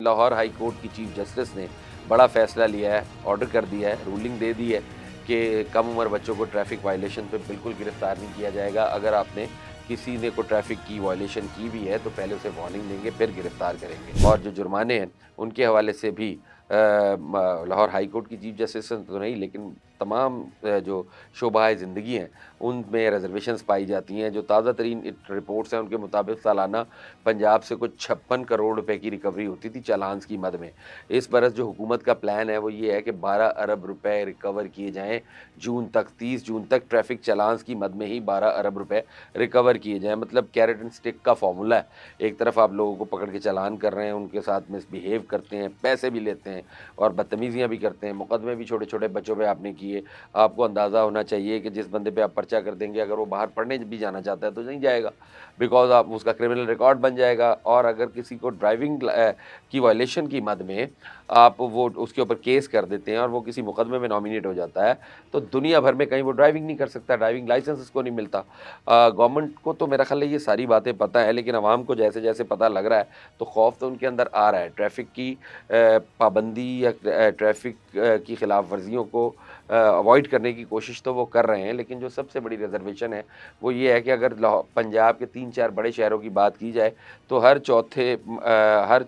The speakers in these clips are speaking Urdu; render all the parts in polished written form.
لاہور ہائی کورٹ کی چیف جسٹس نے بڑا فیصلہ لیا ہے، آرڈر کر دیا ہے، رولنگ دے دی ہے کہ کم عمر بچوں کو ٹریفک وائلیشن پہ بالکل گرفتار نہیں کیا جائے گا۔ اگر آپ نے کسی نے کو ٹریفک کی وائلیشن کی بھی ہے تو پہلے اسے وارننگ دیں گے، پھر گرفتار کریں گے۔ اور جو جرمانے ہیں ان کے حوالے سے بھی لاہور ہائی کورٹ کی چیف جسٹس تو نہیں لیکن تمام جو شعبہ زندگی ہیں ان میں ریزرویشنز پائی جاتی ہیں۔ جو تازہ ترین رپورٹس ہیں ان کے مطابق سالانہ پنجاب سے کچھ 56 کروڑ روپے کی ریکوری ہوتی تھی چالانز کی مد میں۔ اس برس جو حکومت کا پلان ہے وہ یہ ہے کہ 12 ارب روپے ریکور کیے جائیں جون تک، 30 جون تک ٹریفک چالانز کی مد میں ہی 12 ارب روپے ریکور کیے جائیں۔ مطلب کیرٹ اینڈ سٹک کا فارمولہ ہے، ایک طرف آپ لوگوں کو پکڑ کے چالان کر رہے ہیں، ان کے ساتھ مس بیہیو کرتے ہیں، پیسے بھی لیتے ہیں اور بدتمیزیاں بھی کرتے ہیں، مقدمے بھی چھوٹے چھوٹے بچوں پہ آپ نے کیے۔ آپ کو اندازہ ہونا چاہیے کہ جس بندے پہ آپ پرچہ کر دیں گے اگر وہ باہر پڑھنے بھی جانا چاہتا ہے تو نہیں جائے گا، بیکاز آپ اس کا کرمنل ریکارڈ بن جائے گا۔ اور اگر کسی کو ڈرائیونگ کی وائلیشن کی مد میں آپ وہ اس کے اوپر کیس کر دیتے ہیں اور وہ کسی مقدمے میں نامینیٹ ہو جاتا ہے تو دنیا بھر میں کہیں وہ ڈرائیونگ نہیں کر سکتا، ڈرائیونگ لائسنس اس کو نہیں ملتا۔ گورنمنٹ کو تو میرا خیال ہے یہ ساری باتیں پتہ ہے، لیکن عوام کو جیسے جیسے پتہ لگ رہا ہے تو خوف تو ان کے اندر آ رہا ہے۔ ٹریفک کی پابندی یا ٹریفک کی خلاف ورزیوں کو اوائڈ کرنے کی کوشش تو وہ کر رہے ہیں، لیکن جو سب سے بڑی ریزرویشن ہے وہ یہ ہے کہ اگر پنجاب کے 3-4 بڑے شہروں کی بات کی جائے تو ہر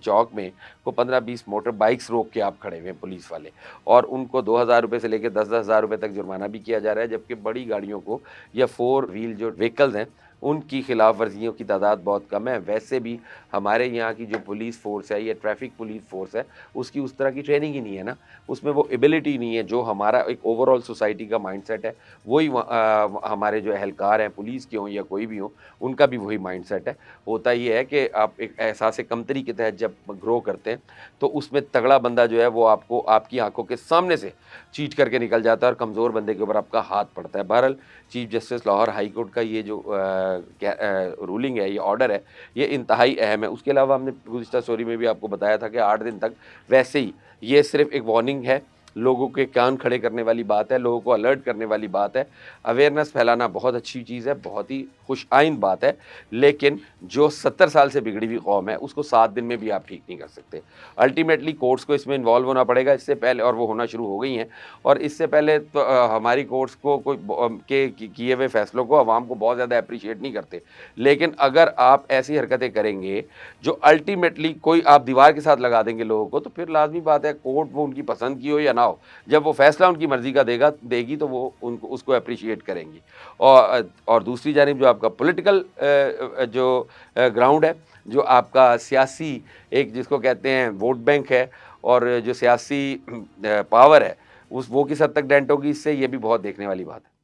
چوک میں کو 15-20 موٹر بائکس روک کے آپ کھڑے ہوئے ہیں پولیس والے، اور ان کو 2,000 روپے سے لے کے 10,000 روپے تک جرمانہ بھی کیا جا رہا ہے، جبکہ بڑی گاڑیوں کو یا 4 ویل جو وہیکلز ہیں ان کی خلاف ورزیوں کی تعداد بہت کم ہے۔ ویسے بھی ہمارے یہاں کی جو پولیس فورس ہے یا ٹریفک پولیس فورس ہے اس کی اس طرح کی ٹریننگ ہی نہیں ہے نا، اس میں وہ ایبلٹی نہیں ہے جو ہمارا ایک اوور آل سوسائٹی کا مائنڈ سیٹ ہے، وہی ہمارے جو اہلکار ہیں پولیس کے ہوں یا کوئی بھی ہوں ان کا بھی وہی مائنڈ سیٹ ہے۔ ہوتا یہ ہے کہ آپ ایک احساس کمتری کے تحت جب گرو کرتے ہیں تو اس میں تگڑا بندہ جو ہے وہ آپ کی آنکھوں کے سامنے سے چیٹ کر کے نکل جاتا ہے اور کمزور بندے کے اوپر آپ کا ہاتھ پڑتا ہے۔ بہرحال chief justice Lahore high court کا یہ جو رولنگ ہے، یہ آرڈر ہے، یہ انتہائی اہم ہے۔ اس کے علاوہ ہم نے گزشتہ سٹوری میں بھی آپ کو بتایا تھا کہ 8 دن تک ویسے ہی یہ صرف ایک وارننگ ہے، لوگوں کے کان کھڑے کرنے والی بات ہے، لوگوں کو الرٹ کرنے والی بات ہے۔ اویئرنیس پھیلانا بہت اچھی چیز ہے، بہت ہی خوش آئند بات ہے، لیکن جو 70 سال سے بگڑی ہوئی قوم ہے اس کو 7 دن میں بھی آپ ٹھیک نہیں کر سکتے۔ الٹیمیٹلی کورٹس کو اس میں انوالو ہونا پڑے گا، اس سے پہلے، اور وہ ہونا شروع ہو گئی ہیں، اور اس سے پہلے تو ہماری کورٹس کو کیے ہوئے فیصلوں کو عوام کو بہت زیادہ اپریشیٹ نہیں کرتے، لیکن اگر آپ ایسی حرکتیں کریں گے جو الٹیمیٹلی کوئی آپ دیوار کے ساتھ لگا دیں گے لوگوں کو، تو پھر لازمی بات ہے کورٹ وہ ان کی پسند کی ہو یا نہ ہو، جب وہ فیصلہ ان کی مرضی کا دے گی تو وہ اس کو اپریشیٹ کریں گی۔ اور دوسری جانب جو آپ کا پولیٹیکل جو گراؤنڈ ہے، جو آپ کا سیاسی ایک جس کو کہتے ہیں ووٹ بینک ہے اور جو سیاسی پاور ہے وہ کس حد تک ڈینٹ ہوگی، اس سے یہ بھی بہت دیکھنے والی بات ہے۔